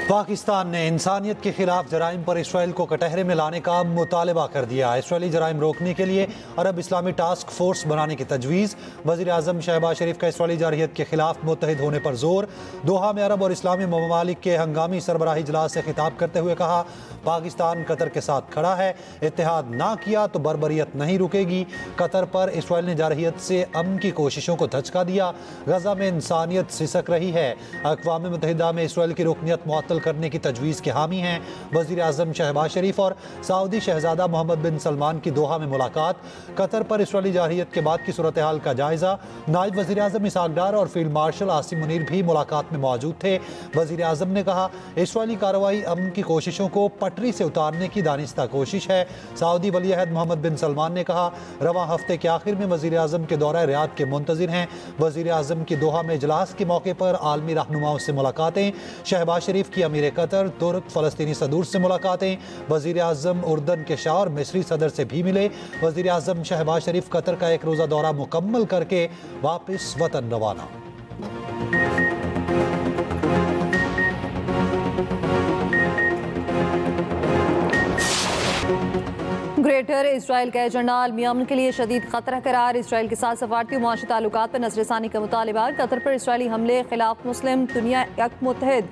पाकिस्तान ने इंसानियत के खिलाफ जराइम पर इसराइल को कटहरे में लाने का मुतालबा कर दिया। इसराइली जराइम रोकने के लिए अरब इस्लामी टास्क फोर्स बनाने की तजवीज़। वज़ीर आज़म शहबाज शरीफ का इसराइली जारहियत के खिलाफ मुत्तहिद होने पर जोर। दोहा में अरब और इस्लामी ममालिक के हंगामी सरबराही इजलास से खिताब करते हुए कहा, पाकिस्तान कतर के साथ खड़ा है, इत्तेहाद ना किया तो बर्बरियत नहीं रुकेगी। कतर पर इसराइल ने जारहियत से अमन की कोशिशों को धचका दिया। गजा में इंसानियत सिसक रही है। अक़वाम मुत्तहिदा में इसराइल की रुकनियत मुअत्तल करने की तजवीज़ के हामी हैं। वज़ीर आज़म शहबाज शरीफ और सऊदी शहजादा मोहम्मद बिन सलमान की दोहा में मुलाकात। कतर पर इसराइली जारहियत के बाद की सूरत हाल का जायजा। नायब वज़ीर आज़म इसहाक डार और फील्ड मार्शल आसिम मुनीर भी मुलाकात में मौजूद थे। वज़ीर आज़म ने कहा, इसराइली कार्रवाई अमन की कोशिशों को पटरी से उतारने की दानिस्ता कोशिश है। सऊदी वली अहद मोहम्मद बिन सलमान ने कहा, रवां हफ्ते के आखिर में वज़ीर आज़म के दौरा रियाद के मुंतज़िर हैं। वज़ीर आज़म की दोहा में इजलास के मौके पर आलमी रहनुमाओं से मुलाकातें। शहबाज शरीफ की अमीर कतर, तुर्क, फ़लस्तीनी सदूर से मुलाकातें। वज़ीर आज़म उर्दन के शाह और मिस्री सदर से भी मिले। वज़ीर आज़म शहबाज शरीफ कतर का एक रोज़ा दौरा मुकम्मल करके वापस वतन रवाना। ग्रेटर इसराइल का एजेंडा आलमी अमन के लिए शदीद खतरा करार। इसराइल के साथ सफारती और मुआशी ताल्लुकात पर नजरसानी का मुतालिबा। कतर पर इसराइली हमले के खिलाफ मुस्लिम दुनिया एक मुत्तहिद।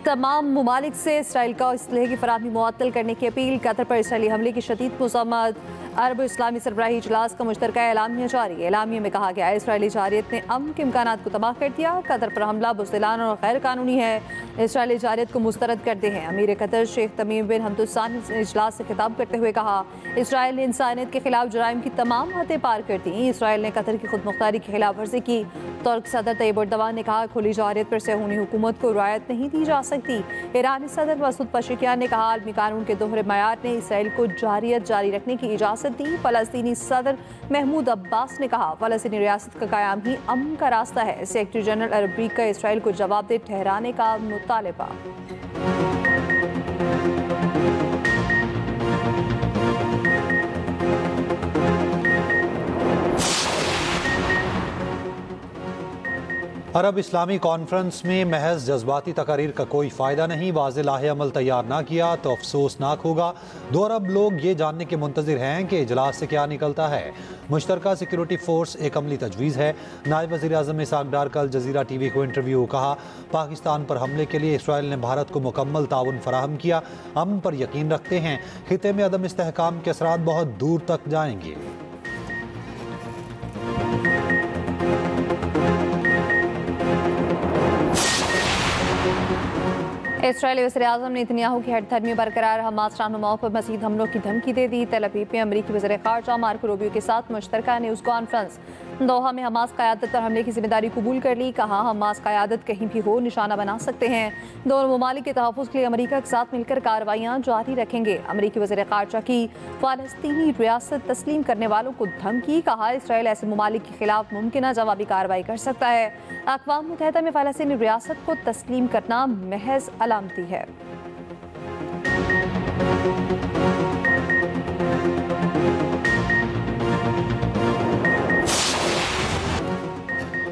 तमाम ममालिक से इसराइल का असलहे की फराहमी मुअत्तल करने की अपील। कतर पर इसराइली हमले की शदीद मज़म्मत। अरब इस्लामी सरबराही इजलास का मुश्तरका एलामिया जारी है। एलामिया में कहा गया है, इसराइली जारहियत ने अमन के इम्कानात को तबाह कर दिया। कतर पर हमला बुज़दिलाना और गैर कानूनी है। इसराइली जारहियत को मुस्तरद करते हैं। अमीर कतर शेख तमीम बिन हमद अल सानी ने इजलास से खिताब करते हुए कहा, इसराइल ने इंसानियत के खिलाफ जराइम की तमाम हदें पार कर दी। इसराइल ने कतर की खुद मुख्तारी की खिलाफ वर्जी की। तुर्क सदर तैयब एर्दोगान ने कहा, खुली जारहियत पर सहूनी हुकूमत को रियायत नहीं दी जा सकती। ईरानी सदर मसूद पशेकियान ने कहा, आलमी कानून के दोहरे मयार ने इसराइल को जारहियत जारी रखने की इजाज़त दी। फ़लस्तीनी सदर महमूद अब्बास ने कहा, फ़लस्तीनी रियासत का क़याम ही अमन का रास्ता है। सेक्रेटरी जनरल अरब लीग का इसराइल को जवाबदेह ठहराने का मुतालबा। अरब इस्लामी कॉन्फ्रेंस में महज जज्बाती तकारीर का कोई फ़ायदा नहीं। वाज़ेह लाहे अमल तैयार ना किया तो अफसोसनाक होगा। 2 अरब लोग ये जानने के मुंतज़िर हैं कि इजलास से क्या निकलता है। मुश्तरका सिक्योरिटी फोर्स एक अमली तजवीज़ है। नायब वज़ीर आज़म इसहाक डार कल जज़ीरा TV को इंटरव्यू कहा, पाकिस्तान पर हमले के लिए इसराइल ने भारत को मुकम्मल ताउन फराहम किया। अमन पर यकीन रखते हैं। खिते में अदम इस्तेहकाम के असरात बहुत दूर तक जाएंगे। इसराइली वज़ीर-ए-आज़म ने नेतन्याहू की हठधर्मी बरकरार। हमास रहनुमाओं पर मज़ीद हमलों की धमकी दे दी। तेल अवीव में अमरीकी वज़ीर ख़ारजा मार्को रूबियो के साथ मुश्तरका न्यूज़ कॉन्फ्रेंस। दोहा में हमास क़यादत पर हमले की जिम्मेदारी कबूल कर ली। कहा, हमास क़यादत कहीं भी हो निशाना बना सकते हैं। दोनों ममालिक के तहफ़्फ़ुज़ के लिए अमरीका के साथ मिलकर कार्रवाइयाँ जारी रखेंगे। अमरीकी वज़ीर ख़ारजा की फ़लस्तीनी रियासत तस्लीम करने वालों को धमकी। कहा, इसराइल ऐसे ममालिक के खिलाफ मुमकिन जवाबी कार्रवाई कर सकता है। अक़वाम मुत्तहिदा में फ़लस्तीनी रियासत को तस्लीम करना महज अलामती है।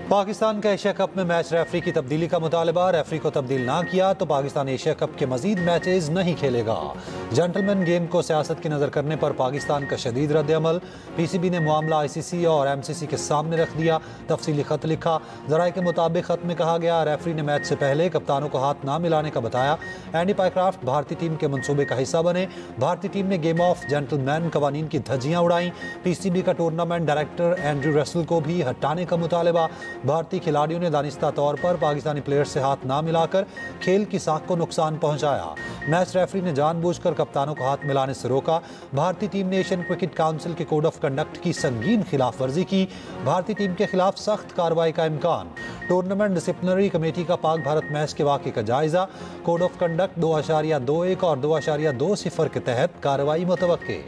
पाकिस्तान का एशिया कप में मैच रेफरी की तब्दीली का मुतालबा। रेफरी को तब्दील ना किया तो पाकिस्तान एशिया कप के मजीद मैचेज नहीं खेलेगा। जेंटलमैन गेम को सियासत की नज़र करने पर पाकिस्तान का शदीद रद्द-ए-अमल। PCB ने मामला ICC और MCC के सामने रख दिया। तफसीली खत लिखा। ज़राए के मुताबिक खत में कहा गया, रेफरी ने मैच से पहले कप्तानों को हाथ ना मिलाने का बताया। एंडी पाइक्राफ्ट भारतीय टीम के मनसूबे का हिस्सा बने। भारतीय टीम ने गेम ऑफ जेंटलमैन कवानीन की धज्जियाँ उड़ाई। PCB का टूर्नामेंट डायरेक्टर एंड्रू रसल को भी हटाने का मुतालबा। भारतीय खिलाड़ियों ने दानिस्ता तौर पर पाकिस्तानी प्लेयर से हाथ ना मिलाकर खेल की साख को नुकसान पहुंचाया। मैच रेफरी ने जानबूझकर कप्तानों को हाथ मिलाने से रोका। भारतीय टीम ने एशियन क्रिकेट काउंसिल के कोड ऑफ कंडक्ट की संगीन खिलाफ वर्जी की। भारतीय टीम के खिलाफ सख्त कार्रवाई का इम्कान। टूर्नामेंट डिसिप्लिनरी कमेटी का पाक भारत मैच के वाक़े का जायजा। कोड ऑफ कंडक्ट 2.21 और 2.20 के तहत कार्रवाई मुतवक्के।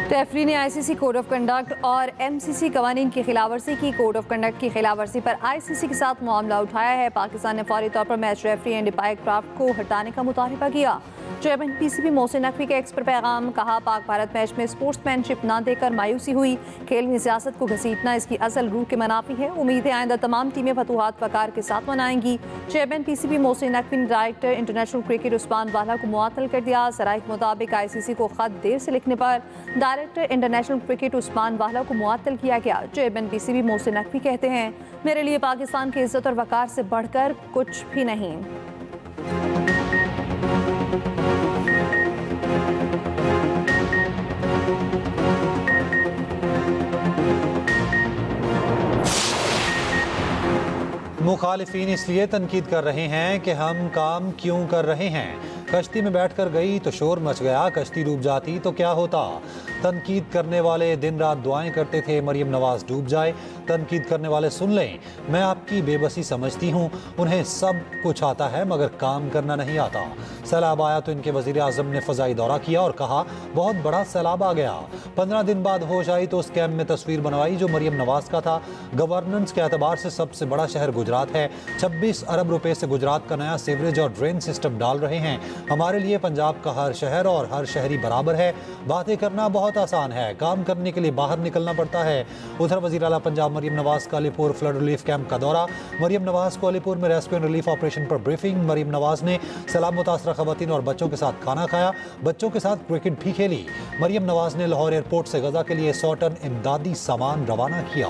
रेफरी ने ICC कोड ऑफ कंडक्ट और MCC कवानीन की खिलाफवर्जी की। कोड ऑफ कंडक्ट की खिलाफवर्जी पर ICC के साथ मामला उठाया है। पाकिस्तान ने फौरी तौर पर मैच रेफरी एंडी पाइक्राफ्ट को हटाने का मुतालबा किया। चेयरमैन पीसीबी मोहसिन नकवी के एक्स पर पैगाम, कहा पाक भारत मैच में स्पोर्ट्समैनशिप ना देकर मायूसी हुई, खेल में सियासत को घसीटना इसकी असल रूह के मुनाफी है। उम्मीद है आइंदा तमाम टीमें फतूहात वकार के साथ मनाएंगी। चेयरमैन पीसीबी मोहसिन नकवी ने डायरेक्टर इंटरनेशनल क्रिकेट उस्मान वाला को मुअत्तल कर दिया। सराय के मुताबिक आईसीसी को खत देर से लिखने पर डायरेक्टर इंटरनेशनल क्रिकेट उस्मान वाला को मुअत्तल किया गया। चेयरमैन पीसीबी मोहसिन नकवी कहते हैं, मेरे लिए पाकिस्तान की इज्जत और वकार से बढ़कर कुछ भी नहीं। मुखालिफिन इसलिए तनकीद कर रहे हैं कि हम काम क्यों कर रहे हैं। कश्ती में बैठकर गई तो शोर मच गया, कश्ती डूब जाती तो क्या होता। तनकीद करने वाले दिन रात दुआएं करते थे मरियम नवाज डूब जाए। तनकीद करने वाले सुन लें, मैं आपकी बेबसी समझती हूँ, उन्हें सब कुछ आता है मगर काम करना नहीं आता। सैलाब आया तो इनके वजीर आजम ने फजाई दौरा किया और कहा बहुत बड़ा सैलाब आ गया। 15 दिन बाद होश आई तो उस कैंप में तस्वीर बनवाई जो मरियम नवाज का था। गवर्नेंस के एतबार से सबसे बड़ा शहर गुजरात है। 26 अरब रुपए से गुजरात का नया सीवरेज और ड्रेन सिस्टम डाल रहे हैं। हमारे लिए पंजाब का हर शहर और हर शहरी बराबर है। बातें करना बहुत आसान है, काम करने के लिए बाहर निकलना पड़ता है। उधर वजीर आला पंजाब मरियम नवाज का अलीपुर फ्लड रिलीफ कैंप का दौरा। मरियम नवाज को अलीपुर में रेस्क्यू एंड रिलीफ ऑपरेशन पर ब्रीफिंग। मरियम नवाज ने सैलाब मुतासरा खवातीन और बच्चों के साथ खाना खाया, बच्चों के साथ क्रिकेट भी खेली। मरियम नवाज ने लाहौर एयरपोर्ट से गजा के लिए 100 टन इमदादी सामान रवाना किया।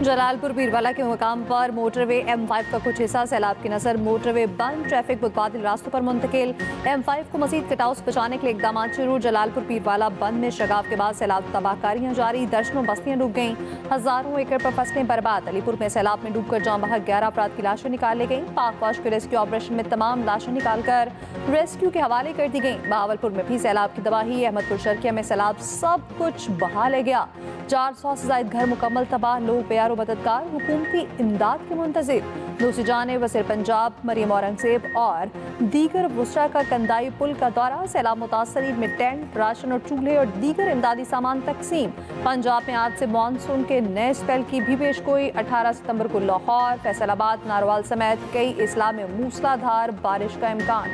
जलालपुर पीरवाला के मुकाम पर मोटरवे M5 का कुछ हिस्सा सैलाब की नजर मोटरवे बंद, ट्रैफिक मुतबादिल रास्तों पर मुंतकिल। M5 को मजीद कटाव से बचाने के लिए इकदाम शुरू। जलालपुर पीरवाला बंद में शगाफ के बाद सैलाब तबाहकारियां जारी, दर्जनों बस्तियां डूब गईं, हजारों एकड़ पर फसलें बर्बाद। अलीपुर में सैलाब में डूबकर जाँ बहक 11 अफराद की लाशें निकाली गईं। पाक फौज के रेस्क्यू ऑपरेशन में तमाम लाशें निकालकर रेस्क्यू के हवाले कर दी गईं। बहावलपुर में भी सैलाब की तबाही, अहमदपुर शर्किया में सैलाब सब कुछ बहा ले गया। 400 से ज्यादा घर मुकम्मल तबाह, लोग बेयारो मददगार हुकूमती इमदाद के मुंतजिर। दूसरी जानिब वज़ीर पंजाब मरियम औरंगजेब और दीगर वुसरा का कंदाई पुल का दौरा। सैलाब मुतासरीन में टेंट, राशन और चूल्हे और दीगर इमदादी सामान तकसीम। पंजाब में आज से मानसून के नए स्पेल की भी पेशगोई। 18 सितंबर को लाहौर, फैसलाबाद, नारवाल समेत कई इस्ला में मूसलाधार बारिश का इम्कान।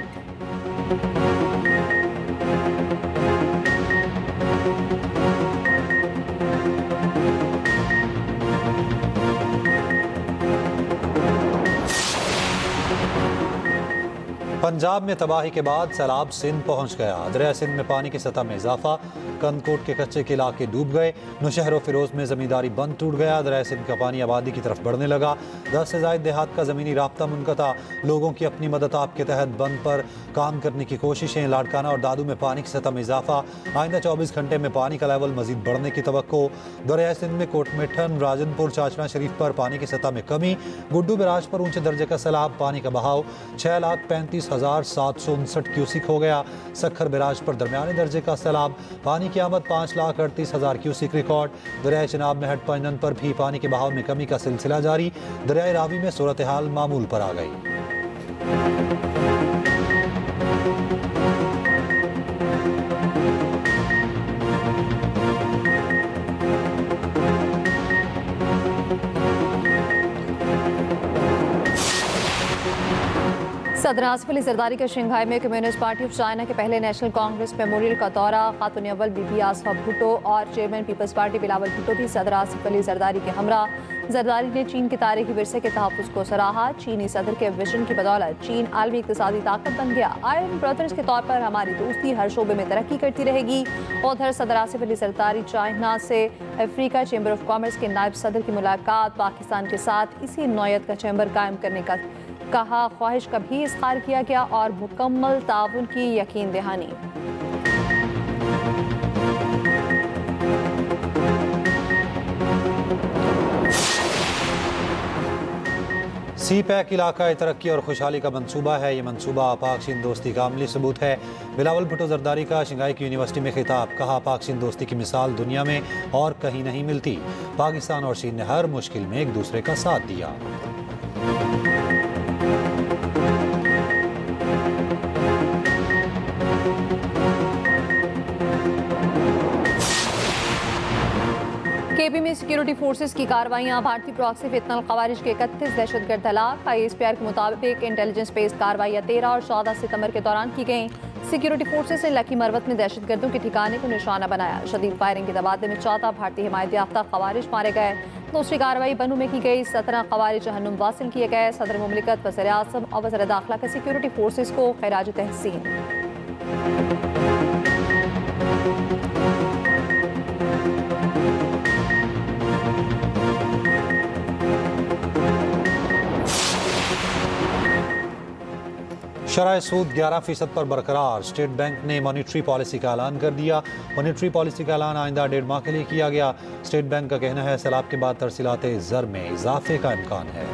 पंजाब में तबाही के बाद सैलाब सिंध पहुंच गया। दरिया सिंध में पानी की सतह में इजाफा, कंदकोट के कच्चे के इलाके डूब गए। नौशहर और फिरोज में जमींदारी बंद टूट गया। दरिया सिंध का पानी आबादी की तरफ बढ़ने लगा। 10 से ज्यादा देहात का जमीनी राब्ता मुनक़ता। लोगों की अपनी मदद आप के तहत बंद पर काम करने की कोशिशें। लाड़काना और दादू में पानी की सतह में इजाफा। आइंदा 24 घंटे में पानी का लेवल मजीद बढ़ने की तवक्को। दरिया सिंध में कोटमिठन, राजनपुर, चाचना शरीफ पर पानी की सतह में कमी। गुड्डू बैराज पर ऊंचे दर्जे का सैलाब, पानी का बहाव 6,35,759 क्यूसिक हो गया। सखर बैराज पर दरमियाने दर्जे का सैलाब, पानी की आमद 5,38,000 क्यूसिक रिकॉर्ड। दरिया चिनाब में हट पंजन पर भी पानी के बहाव में कमी का सिलसिला जारी। दरिया रावी में सूरत हाल मामूल पर आ गई। सदर आसिफ अली जरदारी का शंघाई में कम्युनिस्ट पार्टी ऑफ चाइना के पहले नेशनल कांग्रेस मेमोरियल का दौरा। खातून अव्वल बीबी आसफा भुट्टो और chairman peoples party Bilawal Bhutto भी सदर आसिफ अली जरदारी के हमरा। जरदारी ने चीन के तारीखी विरसे के तहफ़्फ़ुज़ को सराहा। चीनी सदर के विजन की बदौलत चीन आलमी इक़्तिसादी ताकत बन गया। आयरन ब्रदर्स के तौर पर हमारी दोस्ती हर शोबे में तरक्की करती रहेगी। उधर सदर आसिफ अली जरदारी चाइना से अफ्रीका चैम्बर ऑफ कॉमर्स के नायब सदर की मुलाकात। पाकिस्तान के साथ इसी नौयत का चैम्बर कायम करने का कहा, ख्वाहिश का भी इज़हार किया गया और मुकम्मल ताउन की यकीन दहानी। सी पैक इलाका तरक्की और खुशहाली का मंसूबा है। ये मंसूबा पाक चीन दोस्ती का अमली सबूत है। बिलावल भुट्टो जरदारी का शंघाई की यूनिवर्सिटी में खिताब, कहा पाक चीन दोस्ती की मिसाल दुनिया में और कहीं नहीं मिलती। पाकिस्तान और चीन ने हर मुश्किल में एक दूसरे का साथ दिया। केपी में सिक्योरिटी फोर्सेस की कार्रवाइयां, भारतीय प्रॉक्सी फितनल खवारिज के 31 दहशतगर्द हलाक। ISPR के मुताबिक इंटेलिजेंस बेस्ड कार्रवाइयां 13 और 14 सितंबर के दौरान की गई। सिक्योरिटी फोर्सेस ने लकी मरवत में दहशतगर्दों के ठिकाने को निशाना बनाया। शदीद फायरिंग के तबादले में 14 भारतीय हिमायत याफ्ता खवारिज मारे गए। दूसरी कार्रवाई बनू में की गई। 17 खवारिज जहन्नुम वासिल किए गए। सदर मुमलिकत, वज़ीर आज़म और वज़ीर दाखिला के सिक्योरिटी फोर्सेस को खिराज तहसीन। शरह सूद 11% पर बरकरार। स्टेट बैंक ने मॉनिटरी पॉलिसी का ऐलान कर दिया। मॉनिटरी पॉलिसी का ऐलान आइंदा 1.5 माह के लिए किया गया। स्टेट बैंक का कहना है सैलाब के बाद तरसीलात ज़र में इजाफे का इम्कान है।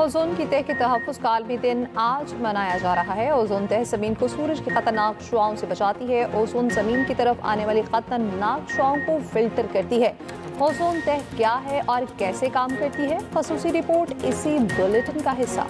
ओजोन की तह के तहफ़्फ़ुज़ का आलमी दिन आज मनाया जा रहा है। ओजोन तह ज़मीन को सूरज की खतरनाक शुआओं से बचाती है। ओजोन ज़मीन की तरफ आने वाली खतरनाक शुआओं को फिल्टर करती है। ओजोन तह क्या है और कैसे काम करती है, ख़ुसूसी रिपोर्ट इसी बुलेटिन का हिस्सा।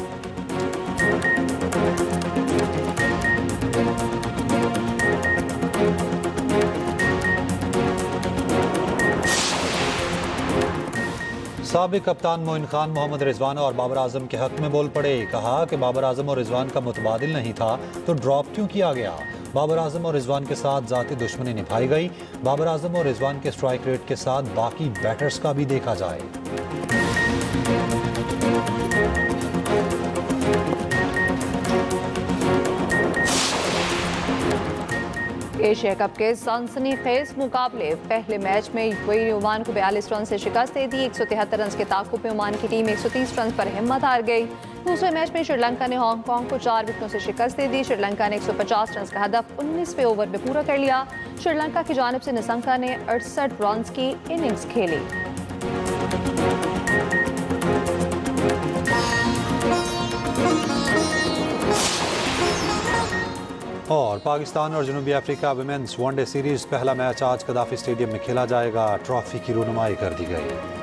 साबिक कप्तान मोइन खान मोहम्मद रिजवान और बाबर आजम के हक में बोल पड़े। कहा कि बाबर आजम और रिजवान का मुतबादिल नहीं था तो ड्रॉप क्यों किया गया। बाबर आजम और रिजवान के साथ जाती दुश्मनी निभाई गई। बाबर आजम और रिजवान के स्ट्राइक रेट के साथ बाकी बैटर्स का भी देखा जाए। एशिया कप के सनसनीखेज मुकाबले, पहले मैच में यूएई ने ओमान को 42 रन से शिकस्त दे दी। 173 रन के ताकुब में ओमान की टीम 130 रन पर हिम्मत हार गई। दूसरे मैच में श्रीलंका ने हांगकांग को 4 विकेटों से शिकस्त दे दी। श्रीलंका ने 150 रन का हदफ 19वें ओवर में पूरा कर लिया। श्रीलंका की जानिब से निशंका ने 68 रन की इनिंग्स खेली। और पाकिस्तान और जनूबी अफ्रीका वुमेन्स वनडे सीरीज पहला मैच आज कदाफी स्टेडियम में खेला जाएगा। ट्रॉफी की रुनुमाई कर दी गई।